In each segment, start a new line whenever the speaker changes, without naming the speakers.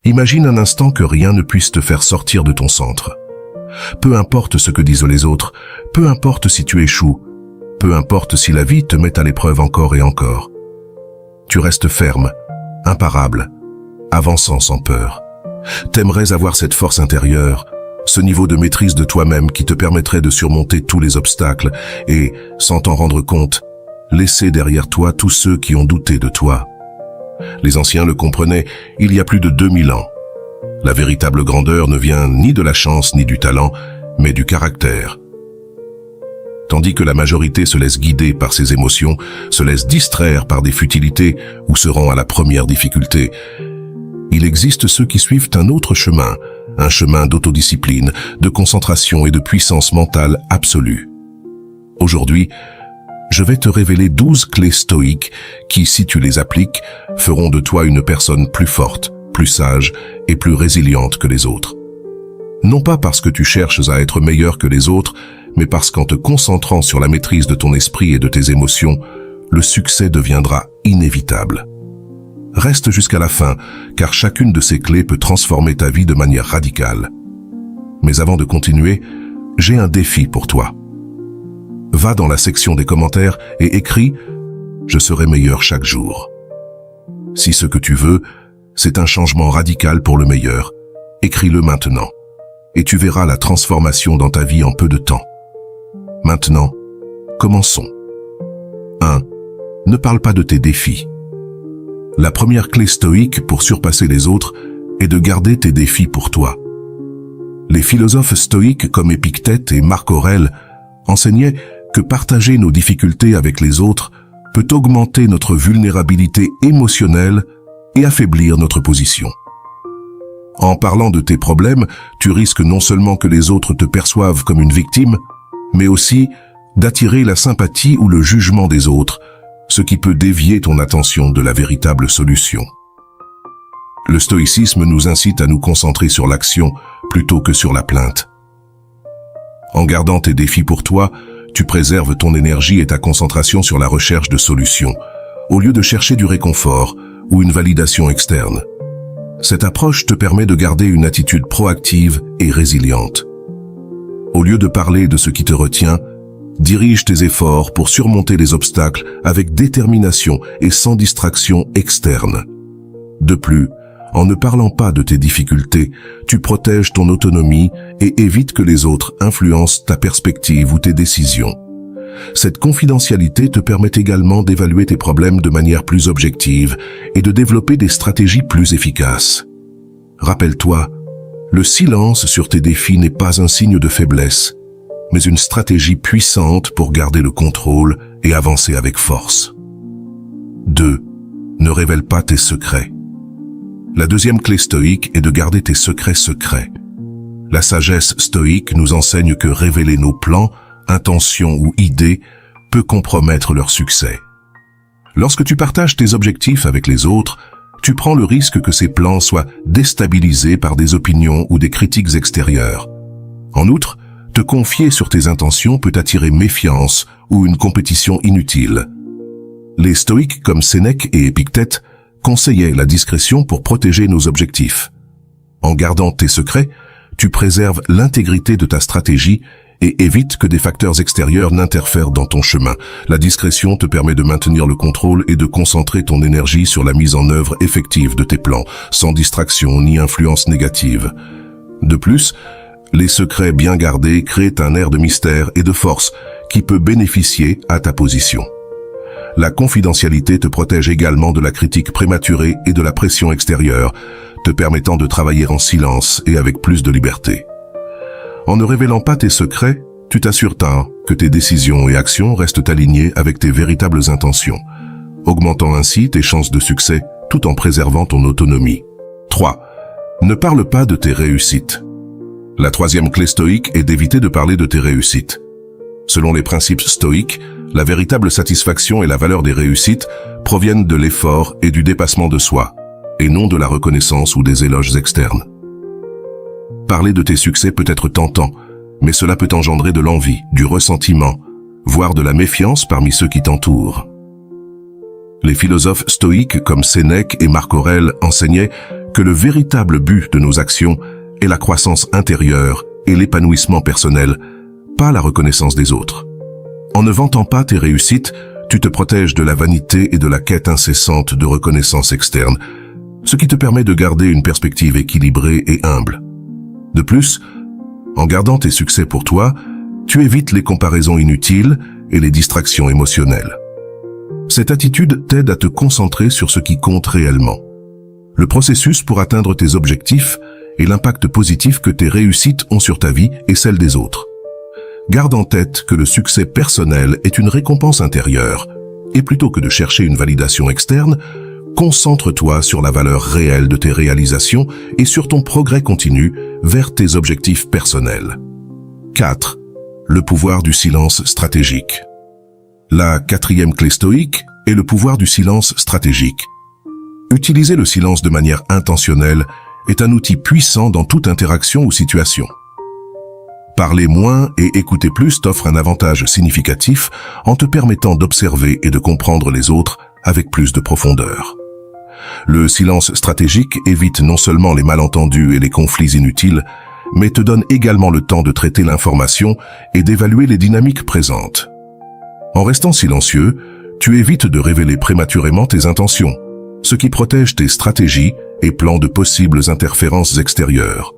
Imagine un instant que rien ne puisse te faire sortir de ton centre. Peu importe ce que disent les autres, peu importe si tu échoues, peu importe si la vie te met à l'épreuve encore et encore. Tu restes ferme, imparable, avançant sans peur. T'aimerais avoir cette force intérieure, ce niveau de maîtrise de toi-même qui te permettrait de surmonter tous les obstacles et, sans t'en rendre compte, laisser derrière toi tous ceux qui ont douté de toi. Les anciens le comprenaient il y a plus de 2000 ans. La véritable grandeur ne vient ni de la chance ni du talent, mais du caractère. Tandis que la majorité se laisse guider par ses émotions, se laisse distraire par des futilités ou se rend à la première difficulté, il existe ceux qui suivent un autre chemin, un chemin d'autodiscipline, de concentration et de puissance mentale absolue. Aujourd'hui, je vais te révéler 12 clés stoïques qui, si tu les appliques, feront de toi une personne plus forte, plus sage et plus résiliente que les autres. Non pas parce que tu cherches à être meilleur que les autres, mais parce qu'en te concentrant sur la maîtrise de ton esprit et de tes émotions, le succès deviendra inévitable. Reste jusqu'à la fin, car chacune de ces clés peut transformer ta vie de manière radicale. Mais avant de continuer, j'ai un défi pour toi. Va dans la section des commentaires et écris « Je serai meilleur chaque jour ». Si ce que tu veux, c'est un changement radical pour le meilleur, écris-le maintenant. Et tu verras la transformation dans ta vie en peu de temps. Maintenant, commençons. 1. Ne parle pas de tes défis. La première clé stoïque pour surpasser les autres est de garder tes défis pour toi. Les philosophes stoïques comme Épictète et Marc Aurèle enseignaient que partager nos difficultés avec les autres peut augmenter notre vulnérabilité émotionnelle et affaiblir notre position. En parlant de tes problèmes, tu risques non seulement que les autres te perçoivent comme une victime, mais aussi d'attirer la sympathie ou le jugement des autres, ce qui peut dévier ton attention de la véritable solution. Le stoïcisme nous incite à nous concentrer sur l'action plutôt que sur la plainte. En gardant tes défis pour toi, tu préserves ton énergie et ta concentration sur la recherche de solutions, au lieu de chercher du réconfort ou une validation externe. Cette approche te permet de garder une attitude proactive et résiliente. Au lieu de parler de ce qui te retient, dirige tes efforts pour surmonter les obstacles avec détermination et sans distraction externe. De plus, en ne parlant pas de tes difficultés, tu protèges ton autonomie et évites que les autres influencent ta perspective ou tes décisions. Cette confidentialité te permet également d'évaluer tes problèmes de manière plus objective et de développer des stratégies plus efficaces. Rappelle-toi, le silence sur tes défis n'est pas un signe de faiblesse, mais une stratégie puissante pour garder le contrôle et avancer avec force. 2. Ne révèle pas tes secrets. La deuxième clé stoïque est de garder tes secrets secrets. La sagesse stoïque nous enseigne que révéler nos plans, intentions ou idées peut compromettre leur succès. Lorsque tu partages tes objectifs avec les autres, tu prends le risque que ces plans soient déstabilisés par des opinions ou des critiques extérieures. En outre, te confier sur tes intentions peut attirer méfiance ou une compétition inutile. Les stoïques comme Sénèque et Épictète conseillaient la discrétion pour protéger nos objectifs. En gardant tes secrets, tu préserves l'intégrité de ta stratégie et évites que des facteurs extérieurs n'interfèrent dans ton chemin. La discrétion te permet de maintenir le contrôle et de concentrer ton énergie sur la mise en œuvre effective de tes plans, sans distraction ni influence négative. De plus, les secrets bien gardés créent un air de mystère et de force qui peut bénéficier à ta position. La confidentialité te protège également de la critique prématurée et de la pression extérieure, te permettant de travailler en silence et avec plus de liberté. En ne révélant pas tes secrets, tu t'assures que tes décisions et actions restent alignées avec tes véritables intentions, augmentant ainsi tes chances de succès tout en préservant ton autonomie. 3. Ne parle pas de tes réussites. La troisième clé stoïque est d'éviter de parler de tes réussites. Selon les principes stoïques, la véritable satisfaction et la valeur des réussites proviennent de l'effort et du dépassement de soi, et non de la reconnaissance ou des éloges externes. Parler de tes succès peut être tentant, mais cela peut engendrer de l'envie, du ressentiment, voire de la méfiance parmi ceux qui t'entourent. Les philosophes stoïques comme Sénèque et Marc Aurèle enseignaient que le véritable but de nos actions est la croissance intérieure et l'épanouissement personnel, pas la reconnaissance des autres. En ne vantant pas tes réussites, tu te protèges de la vanité et de la quête incessante de reconnaissance externe, ce qui te permet de garder une perspective équilibrée et humble. De plus, en gardant tes succès pour toi, tu évites les comparaisons inutiles et les distractions émotionnelles. Cette attitude t'aide à te concentrer sur ce qui compte réellement. Le processus pour atteindre tes objectifs et l'impact positif que tes réussites ont sur ta vie et celle des autres. Garde en tête que le succès personnel est une récompense intérieure, et plutôt que de chercher une validation externe, concentre-toi sur la valeur réelle de tes réalisations et sur ton progrès continu vers tes objectifs personnels. 4. Le pouvoir du silence stratégique. La 4e clé stoïque est le pouvoir du silence stratégique. Utiliser le silence de manière intentionnelle est un outil puissant dans toute interaction ou situation. Parler moins et écouter plus t'offre un avantage significatif en te permettant d'observer et de comprendre les autres avec plus de profondeur. Le silence stratégique évite non seulement les malentendus et les conflits inutiles, mais te donne également le temps de traiter l'information et d'évaluer les dynamiques présentes. En restant silencieux, tu évites de révéler prématurément tes intentions, ce qui protège tes stratégies et plans de possibles interférences extérieures.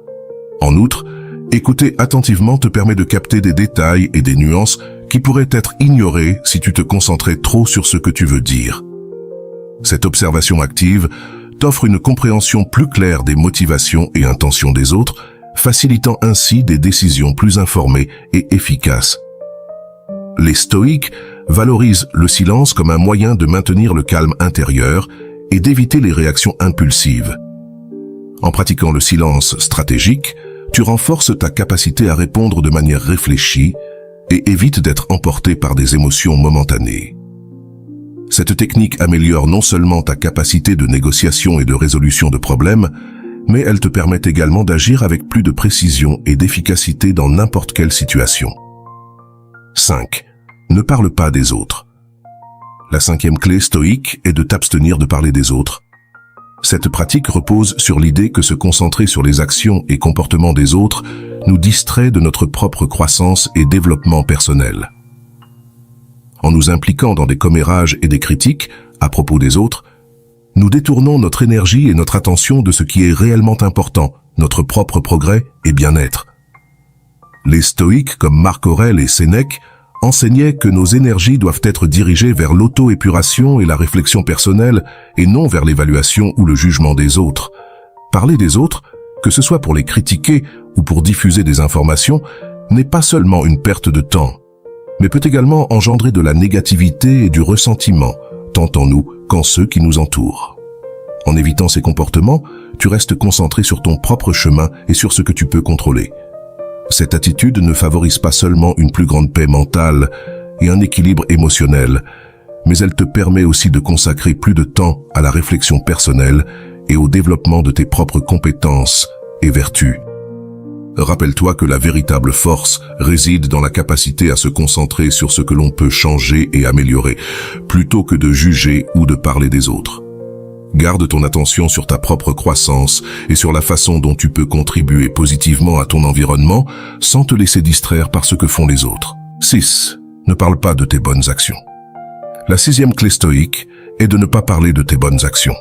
En outre, écouter attentivement te permet de capter des détails et des nuances qui pourraient être ignorés si tu te concentrais trop sur ce que tu veux dire. Cette observation active t'offre une compréhension plus claire des motivations et intentions des autres, facilitant ainsi des décisions plus informées et efficaces. Les stoïques valorisent le silence comme un moyen de maintenir le calme intérieur et d'éviter les réactions impulsives. En pratiquant le silence stratégique, tu renforces ta capacité à répondre de manière réfléchie et évites d'être emporté par des émotions momentanées. Cette technique améliore non seulement ta capacité de négociation et de résolution de problèmes, mais elle te permet également d'agir avec plus de précision et d'efficacité dans n'importe quelle situation. 5. Ne parle pas des autres. La 5e clé stoïque est de t'abstenir de parler des autres. Cette pratique repose sur l'idée que se concentrer sur les actions et comportements des autres nous distrait de notre propre croissance et développement personnel. En nous impliquant dans des commérages et des critiques à propos des autres, nous détournons notre énergie et notre attention de ce qui est réellement important, notre propre progrès et bien-être. Les stoïques comme Marc Aurèle et Sénèque enseignaient que nos énergies doivent être dirigées vers l'auto-épuration et la réflexion personnelle et non vers l'évaluation ou le jugement des autres. Parler des autres, que ce soit pour les critiquer ou pour diffuser des informations, n'est pas seulement une perte de temps, mais peut également engendrer de la négativité et du ressentiment, tant en nous qu'en ceux qui nous entourent. En évitant ces comportements, tu restes concentré sur ton propre chemin et sur ce que tu peux contrôler. Cette attitude ne favorise pas seulement une plus grande paix mentale et un équilibre émotionnel, mais elle te permet aussi de consacrer plus de temps à la réflexion personnelle et au développement de tes propres compétences et vertus. Rappelle-toi que la véritable force réside dans la capacité à se concentrer sur ce que l'on peut changer et améliorer, plutôt que de juger ou de parler des autres. Garde ton attention sur ta propre croissance et sur la façon dont tu peux contribuer positivement à ton environnement sans te laisser distraire par ce que font les autres. 6. Ne parle pas de tes bonnes actions. La 6e clé stoïque est de ne pas parler de tes bonnes actions.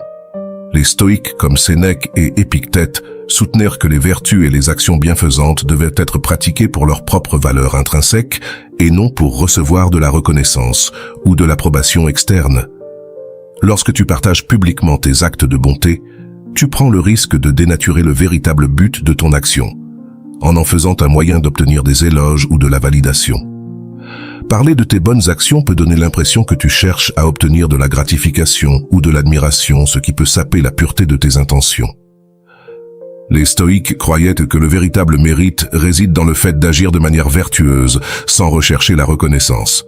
Les stoïques comme Sénèque et Épictète soutenèrent que les vertus et les actions bienfaisantes devaient être pratiquées pour leur propre valeur intrinsèque et non pour recevoir de la reconnaissance ou de l'approbation externe. Lorsque tu partages publiquement tes actes de bonté, tu prends le risque de dénaturer le véritable but de ton action, en faisant un moyen d'obtenir des éloges ou de la validation. Parler de tes bonnes actions peut donner l'impression que tu cherches à obtenir de la gratification ou de l'admiration, ce qui peut saper la pureté de tes intentions. Les stoïques croyaient que le véritable mérite réside dans le fait d'agir de manière vertueuse, sans rechercher la reconnaissance.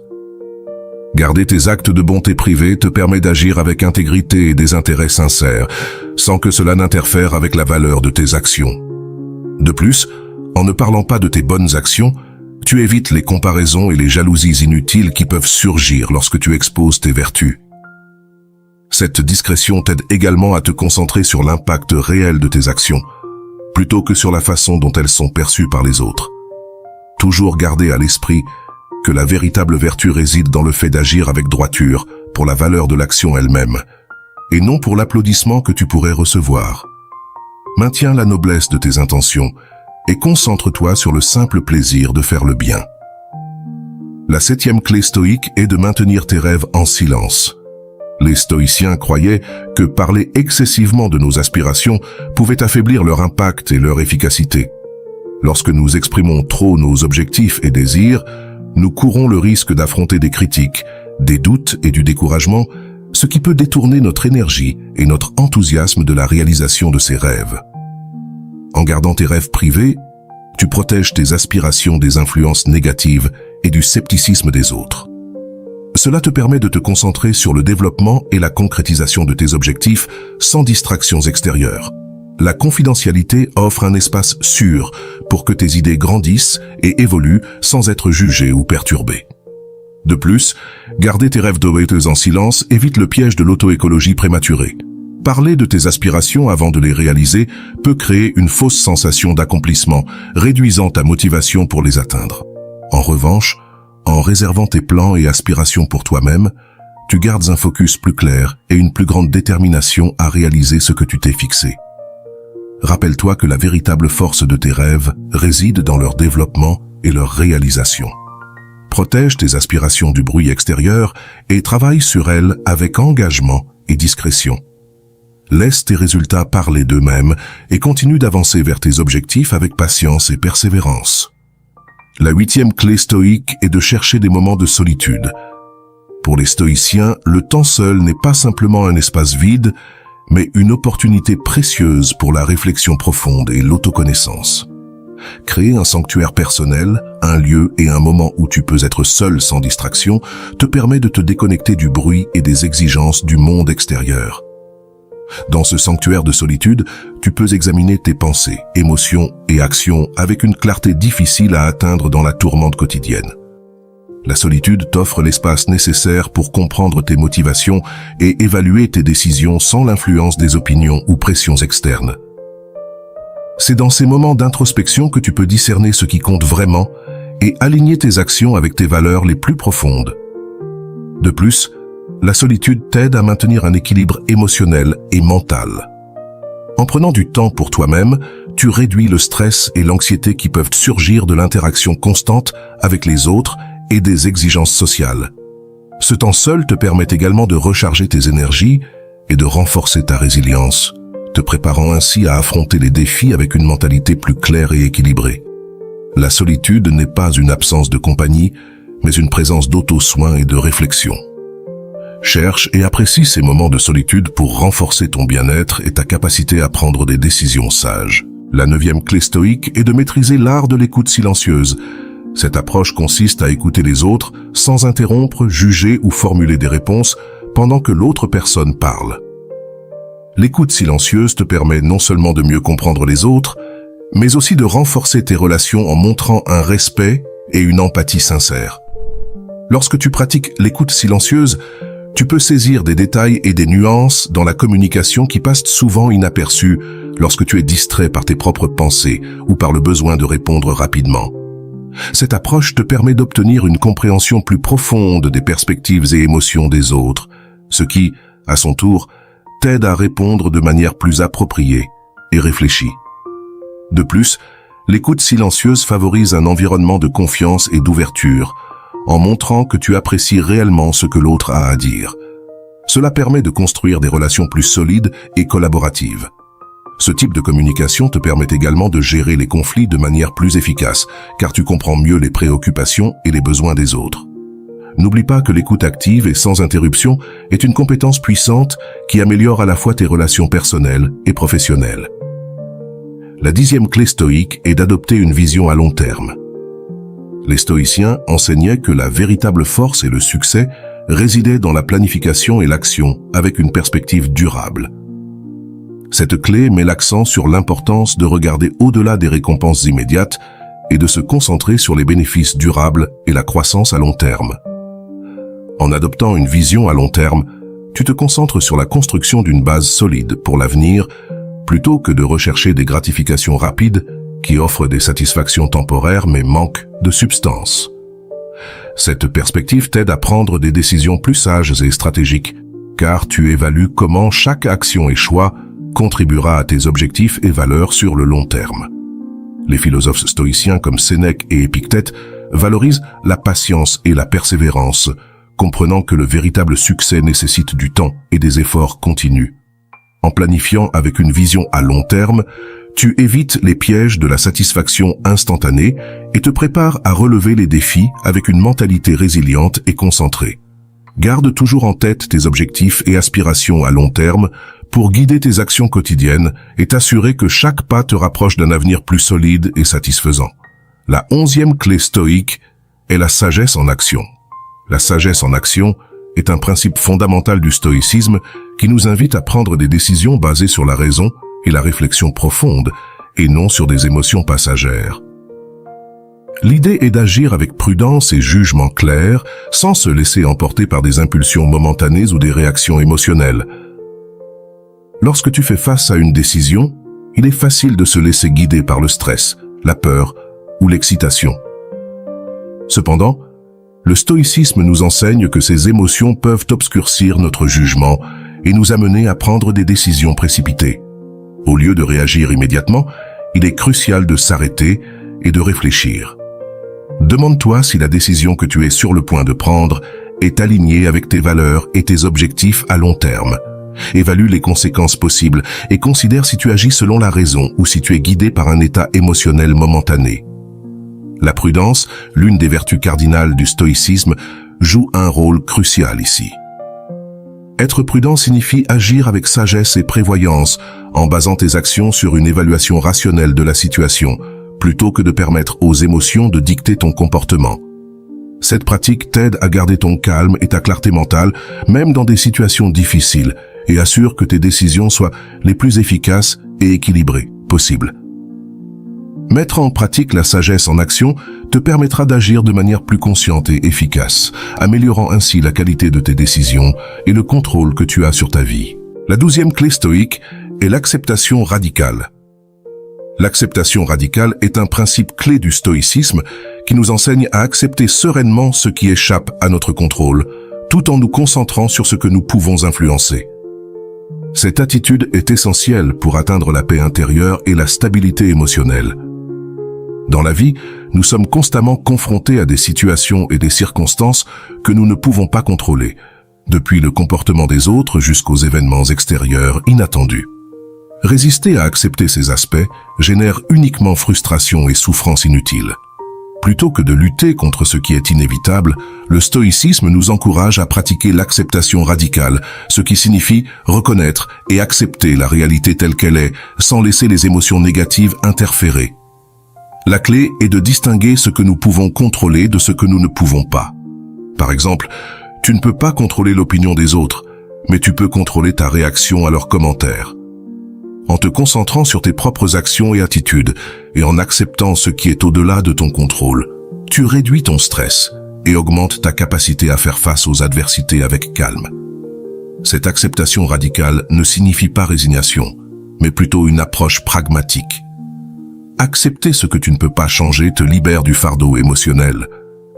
Garder tes actes de bonté privés te permet d'agir avec intégrité et des intérêts sincères, sans que cela n'interfère avec la valeur de tes actions. De plus, en ne parlant pas de tes bonnes actions, tu évites les comparaisons et les jalousies inutiles qui peuvent surgir lorsque tu exposes tes vertus. Cette discrétion t'aide également à te concentrer sur l'impact réel de tes actions, plutôt que sur la façon dont elles sont perçues par les autres. Toujours garder à l'esprit que la véritable vertu réside dans le fait d'agir avec droiture pour la valeur de l'action elle-même, et non pour l'applaudissement que tu pourrais recevoir. Maintiens la noblesse de tes intentions et concentre-toi sur le simple plaisir de faire le bien. La 7e clé stoïque est de maintenir tes rêves en silence. Les stoïciens croyaient que parler excessivement de nos aspirations pouvait affaiblir leur impact et leur efficacité. Lorsque nous exprimons trop nos objectifs et désirs, nous courons le risque d'affronter des critiques, des doutes et du découragement, ce qui peut détourner notre énergie et notre enthousiasme de la réalisation de ces rêves. En gardant tes rêves privés, tu protèges tes aspirations des influences négatives et du scepticisme des autres. Cela te permet de te concentrer sur le développement et la concrétisation de tes objectifs sans distractions extérieures. La confidentialité offre un espace sûr pour que tes idées grandissent et évoluent sans être jugées ou perturbées. De plus, garder tes rêves douteux en silence évite le piège de l'auto-écologie prématurée. Parler de tes aspirations avant de les réaliser peut créer une fausse sensation d'accomplissement, réduisant ta motivation pour les atteindre. En revanche, en réservant tes plans et aspirations pour toi-même, tu gardes un focus plus clair et une plus grande détermination à réaliser ce que tu t'es fixé. Rappelle-toi que la véritable force de tes rêves réside dans leur développement et leur réalisation. Protège tes aspirations du bruit extérieur et travaille sur elles avec engagement et discrétion. Laisse tes résultats parler d'eux-mêmes et continue d'avancer vers tes objectifs avec patience et persévérance. La 8e clé stoïque est de chercher des moments de solitude. Pour les stoïciens, le temps seul n'est pas simplement un espace vide, mais une opportunité précieuse pour la réflexion profonde et l'autoconnaissance. Créer un sanctuaire personnel, un lieu et un moment où tu peux être seul sans distraction, te permet de te déconnecter du bruit et des exigences du monde extérieur. Dans ce sanctuaire de solitude, tu peux examiner tes pensées, émotions et actions avec une clarté difficile à atteindre dans la tourmente quotidienne. La solitude t'offre l'espace nécessaire pour comprendre tes motivations et évaluer tes décisions sans l'influence des opinions ou pressions externes. C'est dans ces moments d'introspection que tu peux discerner ce qui compte vraiment et aligner tes actions avec tes valeurs les plus profondes. De plus, la solitude t'aide à maintenir un équilibre émotionnel et mental. En prenant du temps pour toi-même, tu réduis le stress et l'anxiété qui peuvent surgir de l'interaction constante avec les autres et des exigences sociales. Ce temps seul te permet également de recharger tes énergies et de renforcer ta résilience, te préparant ainsi à affronter les défis avec une mentalité plus claire et équilibrée. La solitude n'est pas une absence de compagnie, mais une présence d'auto-soin et de réflexion. Cherche et apprécie ces moments de solitude pour renforcer ton bien-être et ta capacité à prendre des décisions sages. La 9e clé stoïque est de maîtriser l'art de l'écoute silencieuse. Cette approche consiste à écouter les autres sans interrompre, juger ou formuler des réponses pendant que l'autre personne parle. L'écoute silencieuse te permet non seulement de mieux comprendre les autres, mais aussi de renforcer tes relations en montrant un respect et une empathie sincère. Lorsque tu pratiques l'écoute silencieuse, tu peux saisir des détails et des nuances dans la communication qui passent souvent inaperçues lorsque tu es distrait par tes propres pensées ou par le besoin de répondre rapidement. Cette approche te permet d'obtenir une compréhension plus profonde des perspectives et émotions des autres, ce qui, à son tour, t'aide à répondre de manière plus appropriée et réfléchie. De plus, l'écoute silencieuse favorise un environnement de confiance et d'ouverture, en montrant que tu apprécies réellement ce que l'autre a à dire. Cela permet de construire des relations plus solides et collaboratives. Ce type de communication te permet également de gérer les conflits de manière plus efficace, car tu comprends mieux les préoccupations et les besoins des autres. N'oublie pas que l'écoute active et sans interruption est une compétence puissante qui améliore à la fois tes relations personnelles et professionnelles. La 10e clé stoïque est d'adopter une vision à long terme. Les stoïciens enseignaient que la véritable force et le succès résidaient dans la planification et l'action avec une perspective durable. Cette clé met l'accent sur l'importance de regarder au-delà des récompenses immédiates et de se concentrer sur les bénéfices durables et la croissance à long terme. En adoptant une vision à long terme, tu te concentres sur la construction d'une base solide pour l'avenir, plutôt que de rechercher des gratifications rapides qui offrent des satisfactions temporaires mais manquent de substance. Cette perspective t'aide à prendre des décisions plus sages et stratégiques, car tu évalues comment chaque action et choix contribuera à tes objectifs et valeurs sur le long terme. Les philosophes stoïciens comme Sénèque et Épictète valorisent la patience et la persévérance, comprenant que le véritable succès nécessite du temps et des efforts continus. En planifiant avec une vision à long terme, tu évites les pièges de la satisfaction instantanée et te prépares à relever les défis avec une mentalité résiliente et concentrée. Garde toujours en tête tes objectifs et aspirations à long terme pour guider tes actions quotidiennes et t'assurer que chaque pas te rapproche d'un avenir plus solide et satisfaisant. La 11e clé stoïque est la sagesse en action. La sagesse en action est un principe fondamental du stoïcisme qui nous invite à prendre des décisions basées sur la raison et la réflexion profonde, et non sur des émotions passagères. L'idée est d'agir avec prudence et jugement clair, sans se laisser emporter par des impulsions momentanées ou des réactions émotionnelles. Lorsque tu fais face à une décision, il est facile de se laisser guider par le stress, la peur ou l'excitation. Cependant, le stoïcisme nous enseigne que ces émotions peuvent obscurcir notre jugement et nous amener à prendre des décisions précipitées. Au lieu de réagir immédiatement, il est crucial de s'arrêter et de réfléchir. Demande-toi si la décision que tu es sur le point de prendre est alignée avec tes valeurs et tes objectifs à long terme. Évalue les conséquences possibles et considère si tu agis selon la raison ou si tu es guidé par un état émotionnel momentané. La prudence, l'une des vertus cardinales du stoïcisme, joue un rôle crucial ici. Être prudent signifie agir avec sagesse et prévoyance en basant tes actions sur une évaluation rationnelle de la situation, plutôt que de permettre aux émotions de dicter ton comportement. Cette pratique t'aide à garder ton calme et ta clarté mentale, même dans des situations difficiles, et assure que tes décisions soient les plus efficaces et équilibrées possibles. Mettre en pratique la sagesse en action te permettra d'agir de manière plus consciente et efficace, améliorant ainsi la qualité de tes décisions et le contrôle que tu as sur ta vie. La 12e clé stoïque est l'acceptation radicale. L'acceptation radicale est un principe clé du stoïcisme qui nous enseigne à accepter sereinement ce qui échappe à notre contrôle, tout en nous concentrant sur ce que nous pouvons influencer. Cette attitude est essentielle pour atteindre la paix intérieure et la stabilité émotionnelle. Dans la vie, nous sommes constamment confrontés à des situations et des circonstances que nous ne pouvons pas contrôler, depuis le comportement des autres jusqu'aux événements extérieurs inattendus. Résister à accepter ces aspects génère uniquement frustration et souffrance inutile. Plutôt que de lutter contre ce qui est inévitable, le stoïcisme nous encourage à pratiquer l'acceptation radicale, ce qui signifie reconnaître et accepter la réalité telle qu'elle est, sans laisser les émotions négatives interférer. La clé est de distinguer ce que nous pouvons contrôler de ce que nous ne pouvons pas. Par exemple, tu ne peux pas contrôler l'opinion des autres, mais tu peux contrôler ta réaction à leurs commentaires. En te concentrant sur tes propres actions et attitudes, et en acceptant ce qui est au-delà de ton contrôle, tu réduis ton stress et augmentes ta capacité à faire face aux adversités avec calme. Cette acceptation radicale ne signifie pas résignation, mais plutôt une approche pragmatique. Accepter ce que tu ne peux pas changer te libère du fardeau émotionnel,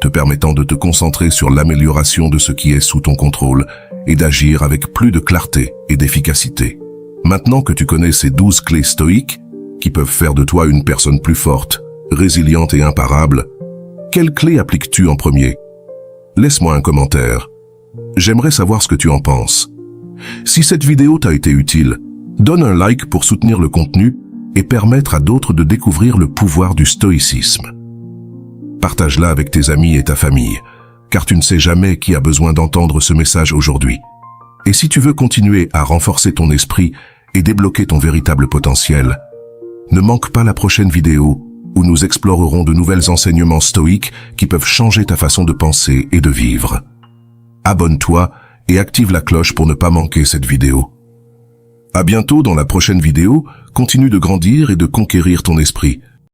te permettant de te concentrer sur l'amélioration de ce qui est sous ton contrôle et d'agir avec plus de clarté et d'efficacité. Maintenant que tu connais ces 12 clés stoïques, qui peuvent faire de toi une personne plus forte, résiliente et imparable, quelle clé appliques-tu en premier? Laisse-moi un commentaire. J'aimerais savoir ce que tu en penses. Si cette vidéo t'a été utile, donne un like pour soutenir le contenu et permettre à d'autres de découvrir le pouvoir du stoïcisme. Partage-la avec tes amis et ta famille, car tu ne sais jamais qui a besoin d'entendre ce message aujourd'hui. Et si tu veux continuer à renforcer ton esprit et débloquer ton véritable potentiel, ne manque pas la prochaine vidéo où nous explorerons de nouvelles enseignements stoïques qui peuvent changer ta façon de penser et de vivre. Abonne-toi et active la cloche pour ne pas manquer cette vidéo. À bientôt dans la prochaine vidéo, continue de grandir et de conquérir ton esprit.